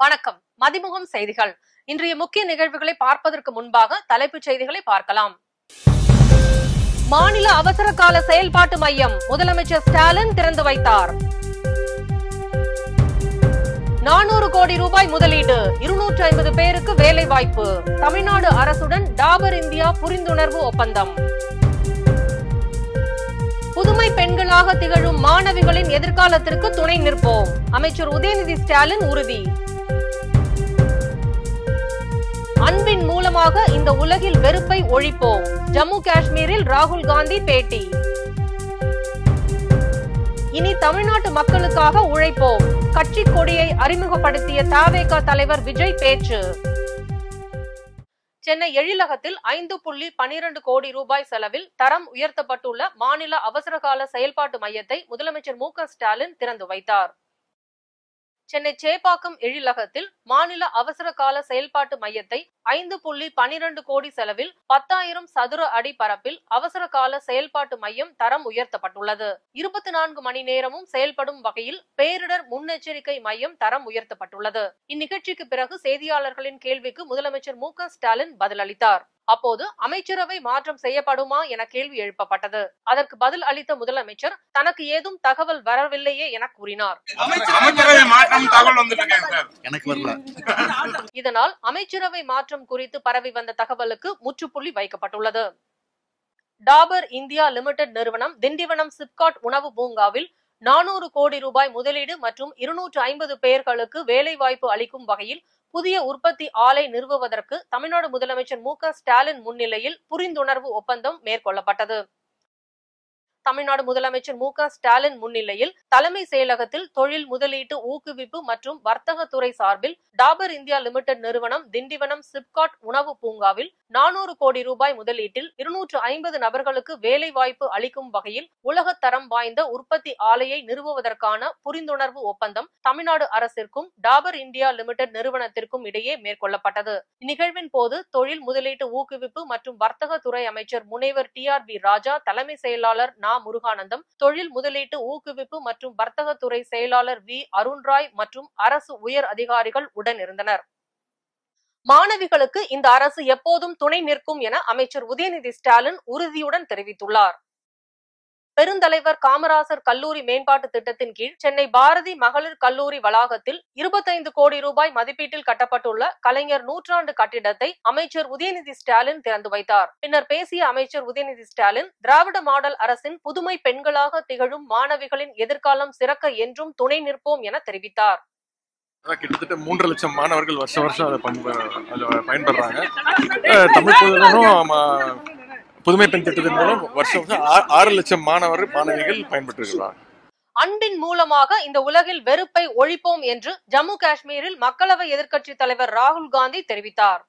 வணக்கம். மதிமுகம் செய்திகள். இன்றைய முக்கிய நிகழ்வுகளை பார்ப்பதற்கு முன்பாக தலைப்புச் செய்திகளை பார்க்கலாம். மாநில அவசர கால செயல்பாட்டு மையம் முதலமைச்சர் ஸ்டாலின் திறந்து வைத்தார். 400 கோடி ரூபாய் முதலீடு, 250 பேருக்கு வேலை வாய்ப்பு. தமிழ்நாடு அரசுடன் டாபர் இந்தியா புரிந்துணர்வு ஒப்பந்தம். புதுமை பெண்களாக திகழும் மாணவிகளின் எதிர்காலத்திற்கு துணை நிற்போம். அமைச்சர் உதயநிதி ஸ்டாலின் உறுதி. அன்பின் மூலமாக இந்த உலகில் வெறுப்பை ஒழிப்போம். ஜம்மு காஷ்மீரில் ராகுல் காந்தி பேட்டி. இனி தமிழ்நாட்டு மக்களுக்காக உழைப்போம். கட்சி கொடியை அறிமுகப்படுத்திய தவேக தலைவர் விஜய் பேச்சு. சென்னை எழிலகத்தில் 5.12 கோடி ரூபாய் செலவில் தரம் உயர்த்தப்பட்டுள்ள மாநில அவசரகால செயல்பாட்டு மையத்தை முதலமைச்சர் மு.க. ஸ்டாலின் திறந்து வைத்தார். சென்னை சேப்பாக்கம் எழிலகத்தில் மாநில அவசர கால செயல்பாட்டு மையத்தை 5.12 கோடி செலவில் 10,000 சதுர அடி பரப்பில் அவசர கால செயல்பாட்டு மையம் தரம் உயர்த்தப்பட்டுள்ளது. 24 மணி நேரமும் செயல்படும் வகையில் பேரிடர் முன்னெச்சரிக்கை மையம் தரம் உயர்த்தப்பட்டுள்ளது. இந்நிகழ்ச்சிக்கு பிறகு செய்தியாளர்களின் கேள்விக்கு முதலமைச்சர் மு.க. ஸ்டாலின் பதிலளித்தார். அப்போது அமைச்சரவை மாற்றம் செய்யப்படுமா என கேள்வி எழுப்பப்பட்டது. அதற்கு பதில் அளித்த முதலமைச்சர் தனக்கு ஏதும் தகவல் வரவில்லையே என கூறினார். இதனால் அமைச்சரவை மாற்றம் குறித்து பரவி வந்த தகவலுக்கு முற்றுப்புள்ளி வைக்கப்பட்டுள்ளது. டாபர் இந்தியா லிமிடெட் நிறுவனம் திண்டிவனம் சிப்காட் உணவு பூங்காவில் 400 கோடி ரூபாய் முதலீடு மற்றும் 250 பேர்களுக்கு வேலை வாய்ப்பு அளிக்கும் வகையில் புதிய உற்பத்தி ஆலை நிறுவுவதற்கு தமிழ்நாடு முதலமைச்சர் மு.க. ஸ்டாலின் முன்னிலையில் புரிந்துணர்வு ஒப்பந்தம் மேற்கொள்ளப்பட்டது. தமிழ்நாடு முதலமைச்சர் மு.க. ஸ்டாலின் முன்னிலையில் தலைமை செயலகத்தில் தொழில் முதலீட்டு ஊக்குவிப்பு மற்றும் வர்த்தகத்துறை சார்பில் டாபர் இந்தியா லிமிடெட் நிறுவனம் திண்டிவனம் சிப்காட் உணவு பூங்காவில் 400 கோடி ரூபாய் முதலீட்டில் 250 நபர்களுக்கு வேலை வாய்ப்பு அளிக்கும் வகையில் உலகத்தரம் வாய்ந்த உற்பத்தி ஆலையை நிறுவுவதற்கான புரிந்துணர்வு ஒப்பந்தம் தமிழ்நாடு அரசிற்கும் டாபர் இந்தியா லிமிடெட் நிறுவனத்திற்கும் இடையே மேற்கொள்ளப்பட்டது. இந்நிகழ்வின் போது தொழில் முதலீட்டு ஊக்குவிப்பு மற்றும் வர்த்தகத்துறை அமைச்சர் முனைவர் டி.ஆர்.பி. ராஜா, தலைமை செயலாளர் முருகானந்தம், தொழில் முதலீட்டு ஊக்குவிப்பு மற்றும் வர்த்தகத்துறை செயலாளர் வி. அருண்ராய் மற்றும் அரசு உயர் அதிகாரிகள் உடன் இருந்தனர். மாணவிகளுக்கு இந்த அரசு எப்போதும் துணை நிற்கும் என அமைச்சர் உதயநிதி ஸ்டாலின் உறுதியுடன் தெரிவித்துள்ளார். பெருந்தலைவர் காமராசர் கல்லூரி மேம்பாட்டு திட்டத்தின் கீழ் சென்னை பாரதி மகளிர் கல்லூரி வளாகத்தில் 25 கோடி ரூபாய் மதிப்பீட்டில் கட்டப்பட்டுள்ள கலைஞர் நூற்றாண்டு கட்டிடத்தை அமைச்சர் உதயநிதி ஸ்டாலின் திறந்து வைத்தார். பின்னர் பேசிய அமைச்சர் உதயநிதி ஸ்டாலின், திராவிட மாடல் அரசின் புதுமை பெண்களாக திகழும் மாணவிகளின் எதிர்காலம் சிறக்க என்றும் துணை நிற்போம் என தெரிவித்தார். கிட்டத்தட்ட 3 லட்சம் மாணவர்கள் வருஷம் அதை பயன்படுறாங்க. தமிழ் புதுமை பெண் திட்டத்தின் மூலம் வருஷம் 6 லட்சம் மாணவிகள் பயன்பெற்றிருக்கிறார். அன்பின் மூலமாக இந்த உலகில் வெறுப்பை ஒழிப்போம் என்று ஜம்மு காஷ்மீரில் மக்களவை எதிர்க்கட்சி தலைவர் ராகுல் காந்தி தெரிவித்தார்.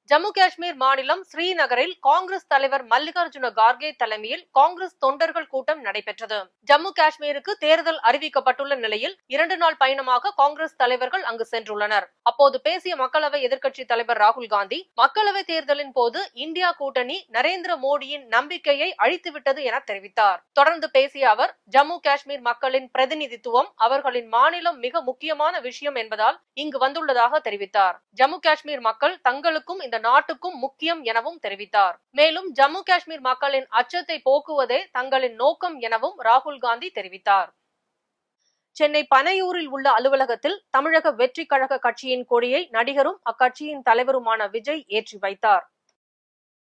ஜம்மு காஷ்மீர் மாநிலம் ஸ்ரீநகரில் காங்கிரஸ் தலைவர் மல்லிகார்ஜுன கார்கே தலைமையில் காங்கிரஸ் தொண்டர்கள் கூட்டம் நடைபெற்றது. ஜம்மு காஷ்மீருக்கு தேர்தல் அறிவிக்கப்பட்டுள்ள நிலையில் 2 நாள் பயணமாக காங்கிரஸ் தலைவர்கள் அங்கு சென்றுள்ளனர். அப்போது பேசிய மக்களவை எதிர்க்கட்சி தலைவர் ராகுல் காந்தி, மக்களவை தேர்தலின் போது இந்தியா கூட்டணி நரேந்திர மோடியின் நம்பிக்கையை அழித்துவிட்டது என தெரிவித்தார். தொடர்ந்து பேசிய அவர், ஜம்மு காஷ்மீர் மக்களின் பிரதிநிதித்துவம் அவர்களின் மாநிலம் மிக முக்கியமான விஷயம் என்பதால் இங்கு வந்துள்ளதாக தெரிவித்தார். ஜம்மு காஷ்மீர் மக்கள் தங்களுக்கும் இந்த நாட்டுக்கும் முக்கியம் எனவும் தெரிவித்தார். மேலும் ஜம்மு காஷ்மீர் மக்களின் அச்சத்தை போக்குவதே தங்களின் நோக்கம் எனவும் ராகுல் காந்தி தெரிவித்தார். சென்னை பனையூரில் உள்ள அலுவலகத்தில் தமிழக வெற்றி கழக கட்சியின் கொடியை நடிகரும் அக்கட்சியின் தலைவருமான விஜய் ஏற்றி வைத்தார்.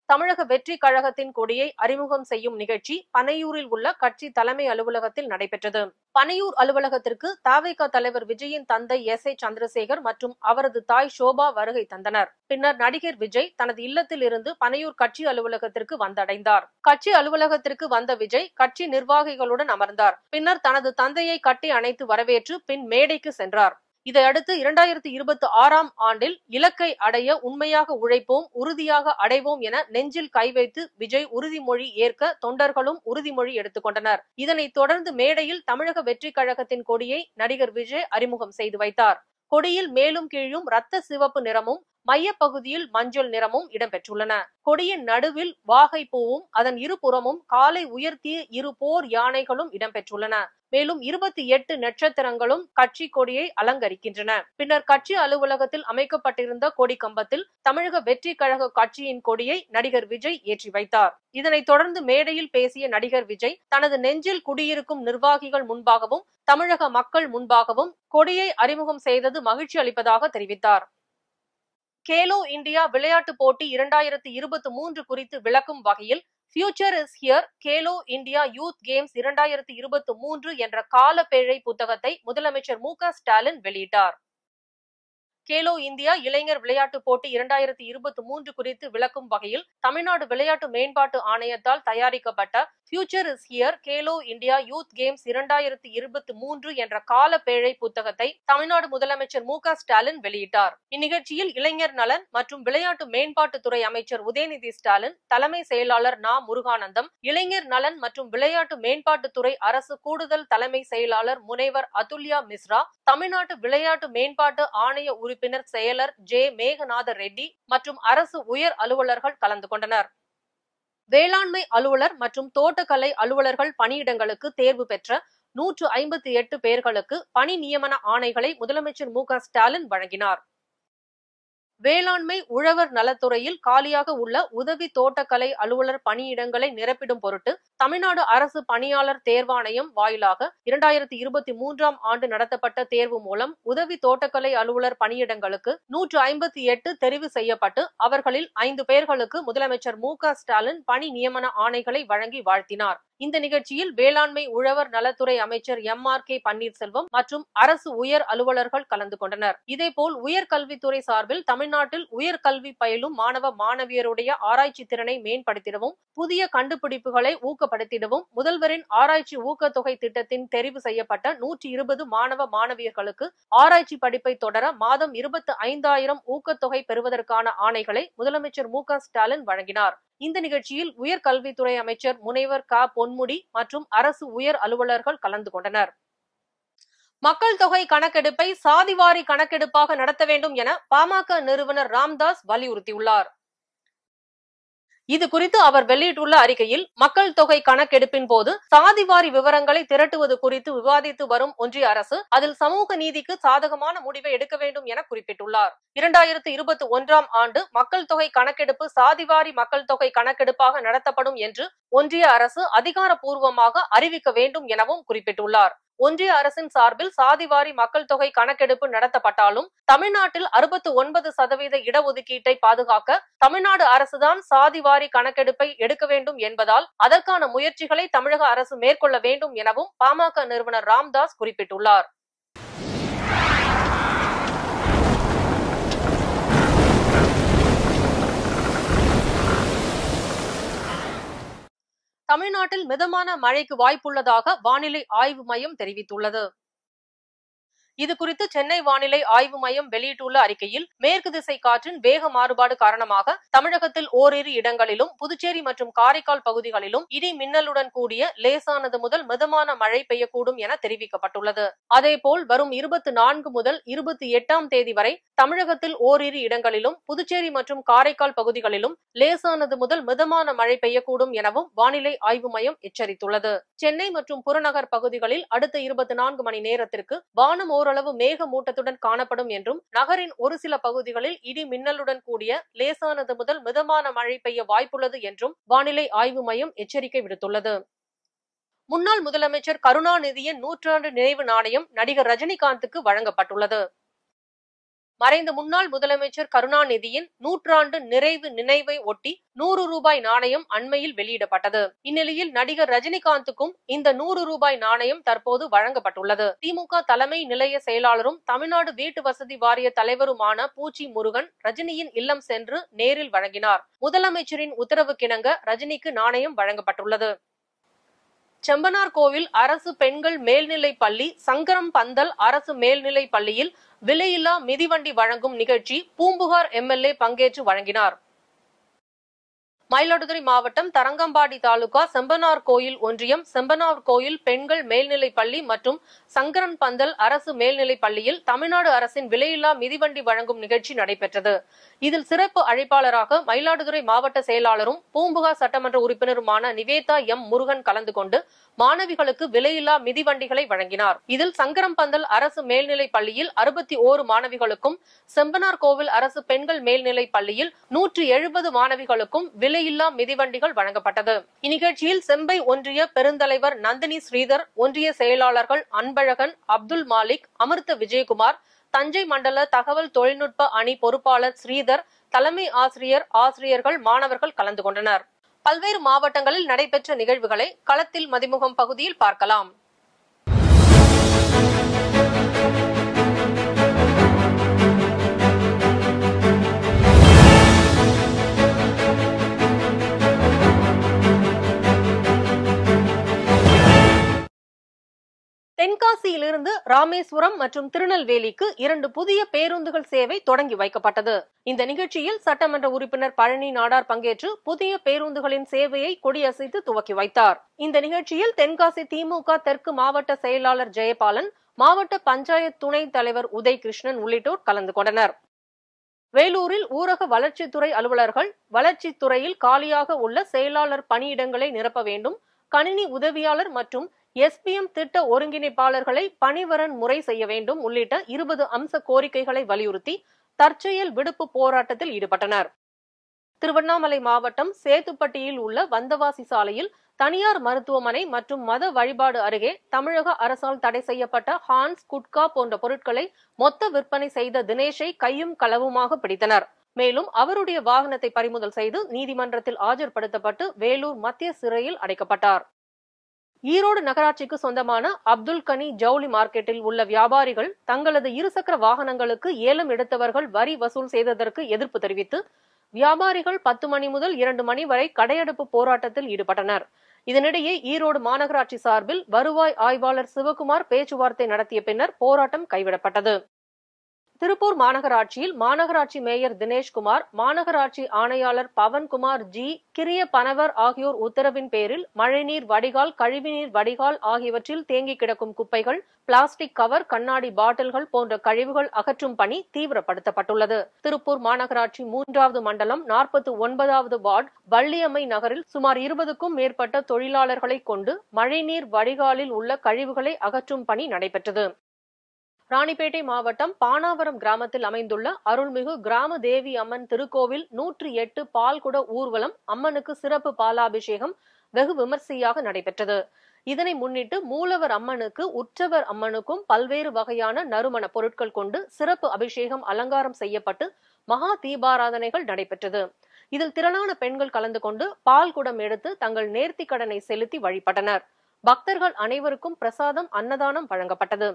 தமிழக வெற்றி கழகத்தின் கொடியை அறிமுகம் செய்யும் நிகழ்ச்சி பனையூரில் உள்ள கட்சி தலைமை அலுவலகத்தில் நடைபெற்றது. பனையூர் அலுவலகத்திற்கு தவேக தலைவர் விஜயின் தந்தை எஸ்.ஏ. சந்திரசேகர் மற்றும் அவரது தாய் ஷோபா வருகை தந்தனர். பின்னர் நடிகர் விஜய் தனது இல்லத்தில் இருந்து பனையூர் கட்சி அலுவலகத்திற்கு வந்தடைந்தார். கட்சி அலுவலகத்திற்கு வந்த விஜய் கட்சி நிர்வாகிகளுடன் அமர்ந்தார். பின்னர் தனது தந்தையை கட்டி அணைத்து வரவேற்று பின் மேடைக்கு சென்றார். இதையடுத்து 2026ஆம் ஆண்டில் இலக்கை அடைய உண்மையாக உழைப்போம், உறுதியாக அடைவோம் என நெஞ்சில் கை வைத்து விஜய் உறுதிமொழி ஏற்க தொண்டர்களும் உறுதிமொழி எடுத்துக் கொண்டனர். இதனைத் தொடர்ந்து மேடையில் தமிழக வெற்றி கழகத்தின் கொடியை நடிகர் விஜய் அறிமுகம் செய்து வைத்தார். கொடியில் மேலும் கீழும் ரத்த சிவப்பு நிறமும் மையப்பகுதியில் மஞ்சள் நிறமும் இடம்பெற்றுள்ளன. கொடியின் நடுவில் வாகை பூவும் அதன் இருபுறமும் காலை உயர்த்திய இரு போர் யானைகளும் இடம்பெற்றுள்ளன. மேலும் 28 நட்சத்திரங்களும் கட்சி கொடியை அலங்கரிக்கின்றன. பின்னர் கட்சி அலுவலகத்தில் அமைக்கப்பட்டிருந்த கொடி கம்பத்தில் தமிழக வெற்றி கழக கட்சியின் கொடியை நடிகர் விஜய் ஏற்றி வைத்தார். இதனைத் தொடர்ந்து மேடையில் பேசிய நடிகர் விஜய் தனது நெஞ்சில் குடியிருக்கும் நிர்வாகிகள் முன்பாகவும் தமிழக மக்கள் முன்பாகவும் கொடியை அறிமுகம் செய்தது மகிழ்ச்சி அளிப்பதாக தெரிவித்தார். கேலோ இந்தியா விளையாட்டுப் போட்டி 2023 குறித்து விளக்கும் வகையில் future is here Khelo India youth games 2023 என்ற காலப்பேழை புத்தகத்தை முதலமைச்சர் மு.க. ஸ்டாலின் வெளியிட்டார். கேலோ இந்தியா இளைஞர் விளையாட்டுப் போட்டி 2023 குறித்து விளக்கும் வகையில் தமிழ்நாடு விளையாட்டு மேம்பாட்டு ஆணையத்தால் தயாரிக்கப்பட்ட future is here Khelo India youth games 2023 என்ற காலப்பேழை புத்தகத்தை தமிழ்நாடு முதலமைச்சர் மு.க. ஸ்டாலின் வெளியிட்டார். இந்நிகழ்ச்சியில் இளைஞர் நலன் மற்றும் விளையாட்டு மேம்பாட்டுத்துறை அமைச்சர் உதயநிதி ஸ்டாலின், தலைமை செயலாளர் நா. முருகானந்தம், இளைஞர் நலன் மற்றும் விளையாட்டு மேம்பாட்டுத்துறை அரசு கூடுதல் தலைமை செயலாளர் முனைவர் அதுல்யா மிஸ்ரா, தமிழ்நாட்டு விளையாட்டு மேம்பாட்டு ஆணைய உறுப்பினர் செயலர் ஜே. மேகநாத ரெட்டி மற்றும் அரசு உயர் அலுவலர்கள் கலந்து கொண்டனர். வேளாண்மை அலுவலர் மற்றும் தோட்டக்கலை அலுவலர்கள் பணியிடங்களுக்கு தேர்வு பெற்ற 158 பேர்களுக்கு பணி நியமன ஆணைகளை முதலமைச்சர் மு.க. ஸ்டாலின் வழங்கினார். வேளாண்மை உழவர் நலத்துறையில் காலியாக உள்ள உதவி தோட்டக்கலை அலுவலர் பணியிடங்களை நிரப்பிடும் பொருட்டு தமிழ்நாடு அரசு பணியாளர் தேர்வாணையம் வாயிலாக 2023 ஆண்டு நடத்தப்பட்ட தேர்வு மூலம் உதவி தோட்டக்கலை அலுவலர் பணியிடங்களுக்கு 158 தெரிவு செய்யப்பட்டு அவர்களில் 5 பேர்களுக்கு முதலமைச்சர் மு.க. ஸ்டாலின் பணி நியமன ஆணைகளை வழங்கி வாழ்த்தினார். இந்த நிகழ்ச்சியில் வேளாண்மை உழவர் நலத்துறை அமைச்சர் எம்.ஆர்.கே. பன்னீர்செல்வம் மற்றும் அரசு உயர் அலுவலர்கள் கலந்து கொண்டனர். இதேபோல் உயர்கல்வித்துறை சார்பில் தமிழ்நாட்டில் உயர்கல்வி பயிலும் மாணவ மாணவியருடைய ஆராய்ச்சி திறனை மேம்படுத்திடவும், புதிய கண்டுபிடிப்புகளை ஊக்கப்படுத்திடவும் முதல்வரின் ஆராய்ச்சி ஊக்கத்தொகை திட்டத்தின் தெரிவு செய்யப்பட்ட 120 மாணவ மாணவியர்களுக்கு ஆராய்ச்சி படிப்பை தொடர மாதம் 25,000 ஊக்கத்தொகை பெறுவதற்கான ஆணைகளை முதலமைச்சர் மு.க. ஸ்டாலின் வழங்கினார். இந்த நிகழ்ச்சியில் உயர்கல்வித்துறை அமைச்சர் முனைவர் க. பொன்முடி மற்றும் அரசு உயர் அலுவலர்கள் கலந்து கொண்டனர். மக்கள் தொகை கணக்கெடுப்பை சாதிவாரி கணக்கெடுப்பாக நடத்த வேண்டும் என பாமக நிறுவனர் ராமதாஸ் வலியுறுத்தியுள்ளார். இது குறித்து அவர் வெளியிட்டுள்ள அறிக்கையில், மக்கள் தொகை கணக்கெடுப்பின் போது சாதிவாரி விவரங்களை திரட்டுவது குறித்து விவாதித்து வரும் ஒன்றிய அரசு அதில் சமூக நீதிக்கு சாதகமான முடிவை எடுக்க வேண்டும் என குறிப்பிட்டுள்ளார். 2021 ஆண்டு மக்கள் தொகை கணக்கெடுப்பு சாதிவாரி மக்கள் தொகை கணக்கெடுப்பாக நடத்தப்படும் என்று ஒன்றிய அரசு அதிகாரப்பூர்வமாக அறிவிக்க வேண்டும் எனவும் குறிப்பிட்டுள்ளார். ஒன்றிய அரசின் சார்பில் சாதிவாரி மக்கள் தொகை கணக்கெடுப்பு நடத்தப்பட்டாலும் தமிழ்நாட்டில் 69% இடஒதுக்கீட்டை பாதுகாக்க தமிழ்நாடு அரசுதான் சாதிவாரி கணக்கெடுப்பை எடுக்க வேண்டும் என்பதால் அதற்கான முயற்சிகளை தமிழக அரசு மேற்கொள்ள வேண்டும் எனவும் பாமக நிறுவனர் ராமதாஸ் குறிப்பிட்டுள்ளார். தமிழ்நாட்டில் மிதமான மழைக்கு வாய்ப்புள்ளதாக வானிலை ஆய்வு மையம் தெரிவித்துள்ளது. இதுகுறித்து சென்னை வானிலை ஆய்வு மையம் வெளியிட்டுள்ள அறிக்கையில், மேற்கு திசை காற்றின் வேக மாறுபாடு காரணமாக தமிழகத்தில் ஓரிரு இடங்களிலும் புதுச்சேரி மற்றும் காரைக்கால் பகுதிகளிலும் இடி மின்னலுடன் கூடிய லேசானது முதல் மிதமான மழை பெய்யக்கூடும் என தெரிவிக்கப்பட்டுள்ளது. அதேபோல் வரும் 24 முதல் 28 தேதி வரை தமிழகத்தில் ஓரிரு இடங்களிலும் புதுச்சேரி மற்றும் காரைக்கால் பகுதிகளிலும் லேசானது முதல் மிதமான மழை பெய்யக்கூடும் எனவும் வானிலை ஆய்வு மையம் எச்சரித்துள்ளது. சென்னை மற்றும் புறநகர் பகுதிகளில் அடுத்த 24 மணி நேரத்திற்கு வானம் ஓரளவு மேகமூட்டத்துடன் காணப்படும் என்றும், நகரின் ஒரு சில பகுதிகளில் இடி மின்னலுடன் கூடிய லேசானது முதல் மிதமான மழை பெய்ய வாய்ப்புள்ளது என்றும் வானிலை ஆய்வு மையம் எச்சரிக்கை விடுத்துள்ளது. முன்னாள் முதலமைச்சர் கருணாநிதியின் 100ஆண்டு நினைவு நாணயம் நடிகர் ரஜினிகாந்துக்கு வழங்கப்பட்டுள்ளது. மறைந்த முன்னாள் முதலமைச்சர் கருணாநிதியின் 100ஆண்டு நிறைவு நினைவை ஒட்டி 100 ரூபாய் நாணயம் அண்மையில் வெளியிடப்பட்டது. இந்நிலையில் நடிகர் ரஜினிகாந்துக்கும் இந்த 100 ரூபாய் நாணயம் தற்போது வழங்கப்பட்டுள்ளது. திமுக தலைமை நிலைய செயலாளரும் தமிழ்நாடு வீட்டு வசதி வாரிய தலைவருமான பூச்சி முருகன் ரஜினியின் இல்லம் சென்று நேரில் வழங்கினார். முதலமைச்சரின் உத்தரவுக்கிணங்க ரஜினிக்கு நாணயம் வழங்கப்பட்டுள்ளது. செம்பனார் கோவில் அரசு பெண்கள் மேல்நிலை பள்ளி சங்கரம் பந்தல் அரசு மேல்நிலை பள்ளியில் விலையில்லா மிதிவண்டி வழங்கும் நிகழ்ச்சி பூம்புகார் எம்எல்ஏ பங்கேற்று வழங்கினார். மயிலாடுதுறை மாவட்டம் தரங்கம்பாடி தாலுகா செம்பனார் கோயில் ஒன்றியம் செம்பனார் கோயில் பெண்கள் மேல்நிலைப் பள்ளி மற்றும் சங்கரன் பந்தல் அரசு மேல்நிலைப் பள்ளியில் தமிழ்நாடு அரசின் விலையில்லா மிதிவண்டி வழங்கும் நிகழ்ச்சி நடைபெற்றது. இதில் சிறப்பு அழைப்பாளராக மயிலாடுதுறை மாவட்ட செயலாளரும் பூம்புகார் சட்டமன்ற உறுப்பினருமான நிவேதா எம் முருகன் கலந்து கொண்டு மாணவிகளுக்கு விலையில்லா மிதிவண்டிகளை வழங்கினார். இதில் சங்கரம்பந்தல் அரசு மேல்நிலைப் பள்ளியில் 61 மாணவிகளுக்கும் செம்பனார் கோவில் அரசு பெண்கள் மேல்நிலைப் பள்ளியில் 170 மாணவிகளுக்கும் விலையில்லா மிதிவண்டிகள் வழங்கப்பட்டது. இந்நிகழ்ச்சியில் செம்பை ஒன்றிய பெருந்தலைவர் நந்தினி ஸ்ரீதர், ஒன்றிய செயலாளர்கள் அன்பழகன், அப்துல் மாலிக், அமிர்த விஜயகுமார், தஞ்சை மண்டல தகவல் தொழில்நுட்ப அணி பொறுப்பாளர் ஸ்ரீதர், தலைமை ஆசிரியர், ஆசிரியர்கள், மாணவர்கள் கலந்து கொண்டனர். பல்வேறு மாவட்டங்களில் நடைபெற்ற நிகழ்வுகளை களத்தில் மதிமுகம் பகுதியில் பார்க்கலாம். தென்காசியிலிருந்து ராமேஸ்வரம் மற்றும் திருநெல்வேலிக்கு 2 புதிய பேருந்துகள் சேவை தொடங்கி வைக்கப்பட்டது. இந்த நிகழ்ச்சியில் சட்டமன்ற உறுப்பினர் பழனி நாடார் பங்கேற்று புதிய பேருந்துகளின் சேவையை கொடியசைத்து துவக்கி வைத்தார். இந்த நிகழ்ச்சியில் தென்காசி திமுக தெற்கு மாவட்ட செயலாளர் ஜெயபாலன், மாவட்ட பஞ்சாயத் துணைத் தலைவர் உதய் கிருஷ்ணன் உள்ளிட்டோர் கலந்து கொண்டனர். வேலூரில் ஊரக வளர்ச்சித்துறை அலுவலர்கள் வளர்ச்சித்துறையில் காலியாக உள்ள செயலாளர் பணியிடங்களை நிரப்ப வேண்டும், கணினி உதவியாளர் மற்றும் SPM திட்ட ஒருங்கிணைப்பாளர்களை பணிவரன் முறை செய்ய வேண்டும் உள்ளிட்ட 20 அம்ச கோரிக்கைகளை வலியுறுத்தி தற்செயல் விடுப்பு போராட்டத்தில் ஈடுபட்டனர். திருவண்ணாமலை மாவட்டம் சேத்துப்பட்டியில் உள்ள வந்தவாசி சாலையில் தனியார் மருத்துவமனை மற்றும் மத வழிபாடு அருகே தமிழக அரசால் தடை செய்யப்பட்ட ஹான்ஸ், குட்கா போன்ற பொருட்களை மொத்த விற்பனை செய்த தினேஷை கையும் களவுமாக பிடித்தனர். மேலும் அவருடைய வாகனத்தை பறிமுதல் செய்து நீதிமன்றத்தில் ஆஜர்படுத்தப்பட்டு வேலூர் மத்திய சிறையில் அடைக்கப்பட்டார். ஈரோடு நகராட்சிக்கு சொந்தமான அப்துல் கனி ஜவுளி மார்க்கெட்டில் உள்ள வியாபாரிகள் தங்களது இருசக்கர வாகனங்களுக்கு ஏலம் எடுத்தவர்கள் வரி வசூல் செய்ததற்கு எதிர்ப்பு தெரிவித்து வியாபாரிகள் 10 மணி முதல் 2 மணி வரை கடையடைப்பு போராட்டத்தில் ஈடுபட்டனர். இதனிடையே ஈரோடு மாநகராட்சி சார்பில் வருவாய் ஆய்வாளர் சிவகுமார் பேச்சுவார்த்தை நடத்திய பின்னர் போராட்டம் கைவிடப்பட்டது. திருப்பூர் மாநகராட்சியில் மாநகராட்சி மேயர் தினேஷ்குமார், மாநகராட்சி ஆணையாளர் பவன்குமார் ஜி, கிரிய பனவர் ஆகியோர் உத்தரவின் பேரில் மழைநீர் வடிகால், கழிவுநீர் வடிகால் ஆகியவற்றில் தேங்கி கிடக்கும் குப்பைகள், பிளாஸ்டிக் கவர், கண்ணாடி பாட்டில்கள் போன்ற கழிவுகள் அகற்றும் பணி தீவிரப்படுத்தப்பட்டுள்ளது. திருப்பூர் மாநகராட்சி 3வது மண்டலம் 49வது வார்டு வள்ளியம்மை நகரில் சுமார் 20க்கும் மேற்பட்ட தொழிலாளர்களை கொண்டு மழைநீர் வடிகாலில் உள்ள கழிவுகளை அகற்றும் பணி நடைபெற்றது. ராணிப்பேட்டை மாவட்டம் பானாவரம் கிராமத்தில் அமைந்துள்ள அருள்மிகு கிராம தேவி அம்மன் திருக்கோவில் 108 பால்குட ஊர்வலம் அம்மனுக்கு சிறப்பு பாலாபிஷேகம் வெகு விமர்சையாக நடைபெற்றது. இதனை முன்னிட்டு மூலவர் அம்மனுக்கு, உற்சவர் அம்மனுக்கும் பல்வேறு வகையான நறுமண பொருட்கள் கொண்டு சிறப்பு அபிஷேகம் அலங்காரம் செய்யப்பட்டு மகா தீபாராதனைகள் நடைபெற்றது. இதில் திரளான பெண்கள் கலந்து கொண்டு பால் குடம் எடுத்து தங்கள் நேர்த்தி கடனை செலுத்தி வழிபட்டனர். பக்தர்கள் அனைவருக்கும் பிரசாதம், அன்னதானம் வழங்கப்பட்டது.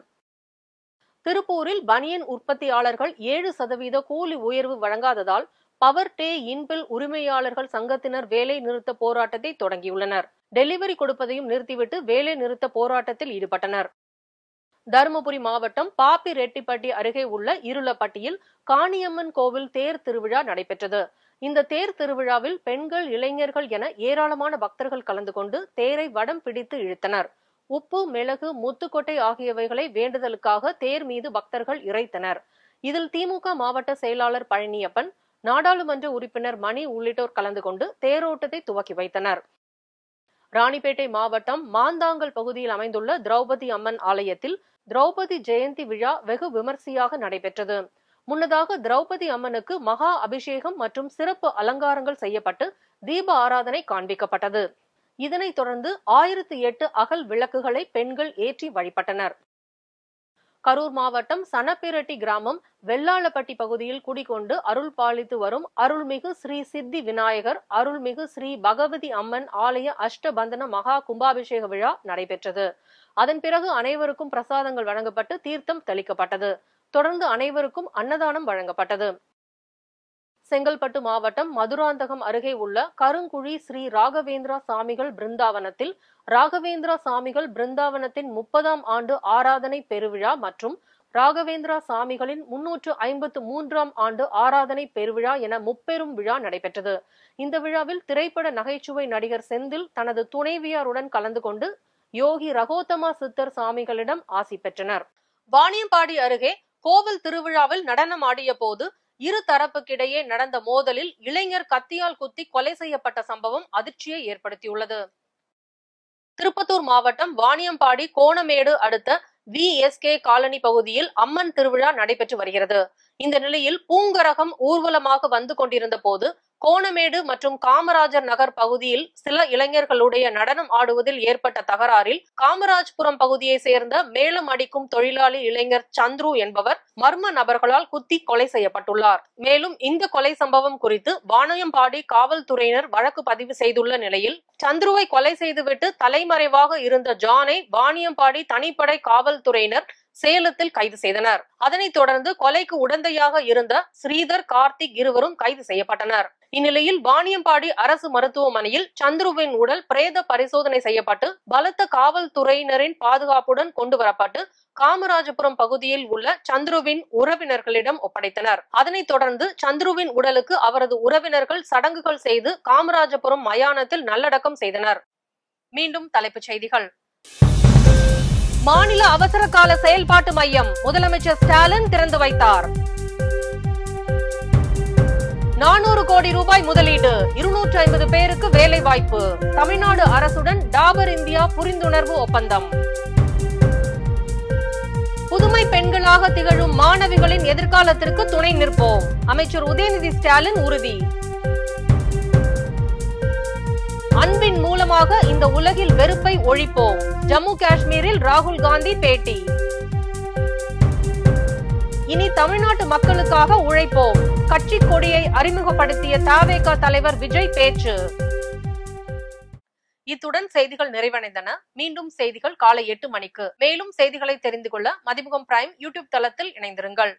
திருப்பூரில் பனியன் உற்பத்தியாளர்கள் 7% கூலி உயர்வு வழங்காததால் பவர் டே இன்பில் உரிமையாளர்கள் சங்கத்தினர் வேலை நிறுத்த போராட்டத்தை தொடங்கியுள்ளனர். டெலிவரி கொடுப்பதையும் நிறுத்திவிட்டு வேலை நிறுத்த போராட்டத்தில் ஈடுபட்டனர். தருமபுரி மாவட்டம் பாப்பிரெட்டிப்பட்டி அருகே உள்ள இருளப்பட்டியில் காணியம்மன் கோவில் தேர் திருவிழா நடைபெற்றது. இந்த தேர் திருவிழாவில் பெண்கள், இளைஞர்கள் என ஏராளமான பக்தர்கள் கலந்து கொண்டு தேரை வடம் பிடித்து இழுத்தனர். உப்பு, மிளகு, முத்துக்கொட்டை ஆகியவைகளை வேண்டுதலுக்காக தேர் மீது பக்தர்கள் இறைத்தனர். இதில் திமுக மாவட்ட செயலாளர் பழனியப்பன், நாடாளுமன்ற உறுப்பினர் மணி உள்ளிட்டோர் கலந்து கொண்டு தேரோட்டத்தை துவக்கி வைத்தனர். ராணிப்பேட்டை மாவட்டம் மாந்தாங்கல் பகுதியில் அமைந்துள்ள திரௌபதி அம்மன் ஆலயத்தில் திரௌபதி ஜெயந்தி விழா வெகு விமர்சையாக நடைபெற்றது. முன்னதாக திரௌபதி அம்மனுக்கு மகா அபிஷேகம் மற்றும் சிறப்பு அலங்காரங்கள் செய்யப்பட்டு தீப ஆராதனை காண்பிக்கப்பட்டது. இதனைத் தொடர்ந்து 1008 அகல் விளக்குகளை பெண்கள் ஏற்றி வழிபட்டனர். கரூர் மாவட்டம் சனப்பிரட்டி கிராமம் வெள்ளாளப்பட்டி பகுதியில் குடிகொண்டு அருள் பாலித்து வரும் அருள்மிகு ஸ்ரீ சித்தி விநாயகர், அருள்மிகு ஸ்ரீ பகவதி அம்மன் ஆலய அஷ்டபந்தன மகா கும்பாபிஷேக விழா நடைபெற்றது. அதன் பிறகு அனைவருக்கும் பிரசாதங்கள் வழங்கப்பட்டு தீர்த்தம் தெளிக்கப்பட்டது. தொடர்ந்து அனைவருக்கும் அன்னதானம் வழங்கப்பட்டது. செங்கல்பட்டு மாவட்டம் மதுராந்தகம் அருகே உள்ள கருங்குழி ஸ்ரீ ராகவேந்திரா சாமிகள் பிருந்தாவனத்தில் ராகவேந்திரா சாமிகள் பிருந்தாவனத்தின் 30ஆம் ஆண்டு ஆராதனை பெருவிழா மற்றும் ராகவேந்திரா சாமிகளின் 353ஆம் ஆண்டு ஆராதனை பெருவிழா என முப்பெரும் விழா நடைபெற்றது. இந்த விழாவில் திரைப்பட நகைச்சுவை நடிகர் செந்தில் தனது துணைவியாருடன் கலந்து கொண்டு யோகி ரகோத்தமா சித்தர் சாமிகளிடம் ஆசி பெற்றனர். வாணியம்பாடி அருகே கோவில் திருவிழாவில் நடனம் ஆடிய போது இரு தரப்புக்கிடையே நடந்த மோதலில் இளைஞர் கத்தியால் குத்தி கொலை செய்யப்பட்ட சம்பவம் அதிர்ச்சியை ஏற்படுத்தியுள்ளது. திருப்பத்தூர் மாவட்டம் வாணியம்பாடி கோணமேடு அடுத்த VSK காலனி பகுதியில் அம்மன் திருவிழா நடைபெற்று வருகிறது. இந்த நிலையில் பூங்கரகம் ஊர்வலமாக வந்து கொண்டிருந்த போது கோணமேடு மற்றும் காமராஜர் நகர் பகுதியில் சில இளைஞர்களுடைய நடனம் ஆடுவதில் ஏற்பட்ட தகராறில் காமராஜ்புரம் பகுதியை சேர்ந்த மேளம் அடிக்கும் தொழிலாளி இளைஞர் சந்துரு என்பவர் மர்ம நபர்களால் குத்தி கொலை செய்யப்பட்டுள்ளார். மேலும் இந்த கொலை சம்பவம் குறித்து வாணியம்பாடி காவல்துறையினர் வழக்கு பதிவு செய்துள்ள நிலையில் சந்துருவை கொலை செய்துவிட்டு தலைமறைவாக இருந்த ஜானை வாணியம்பாடி தனிப்படை காவல்துறையினர் சேலத்தில் கைது செய்தனர். அதனைத் தொடர்ந்து கொலைக்கு உடந்தையாக இருந்த ஸ்ரீதர், கார்த்திக் இருவரும் கைது செய்யப்பட்டனர். இந்நிலையில் வாணியம்பாடி அரசு மருத்துவமனையில் சந்துருவின் உடல் பிரேத பரிசோதனை செய்யப்பட்டு பலத்த காவல்துறையினரின் பாதுகாப்புடன் கொண்டு வரப்பட்டு காமராஜபுரம் பகுதியில் உள்ள சந்துருவின் உறவினர்களிடம் ஒப்படைத்தனர். அதனைத் தொடர்ந்து சந்துருவின் உடலுக்கு அவரது உறவினர்கள் சடங்குகள் செய்து காமராஜபுரம் மயானத்தில் நல்லடக்கம் செய்தனர். மீண்டும் தலைப்புச் செய்திகள். மாநில அவசர கால செயல்பாட்டு மையம் முதலமைச்சர் ஸ்டாலின் திறந்து வைத்தார். 400 கோடி ரூபாய் முதலீடு, 250 பேருக்கு வேலை வாய்ப்பு. தமிழ்நாடு அரசுடன் டாபர் இந்தியா புரிந்துணர்வு ஒப்பந்தம். புதுமை பெண்களாக திகழும் மாணவிகளின் எதிர்காலத்திற்கு துணை நிற்போம். அமைச்சர் உதயநிதி ஸ்டாலின் உறுதி. அன்பின் மூலமாக இந்த உலகில் வெறுப்பை ஒழிப்போம். ஜம்மு காஷ்மீரில் ராகுல் காந்தி பேட்டி. இனி தமிழ்நாட்டு மக்களுக்காக உழைப்போம். கட்சி கொடியை அறிமுகப்படுத்திய தவேக தலைவர் விஜய் பேச்சு. இத்துடன் செய்திகள் நிறைவடைந்தன. மீண்டும் செய்திகள் காலை 8 மணிக்கு. மேலும் செய்திகளை தெரிந்து கொள்ள மதிமுகம் பிரைம் யூடியூப் தளத்தில் இணைந்திருங்கள்.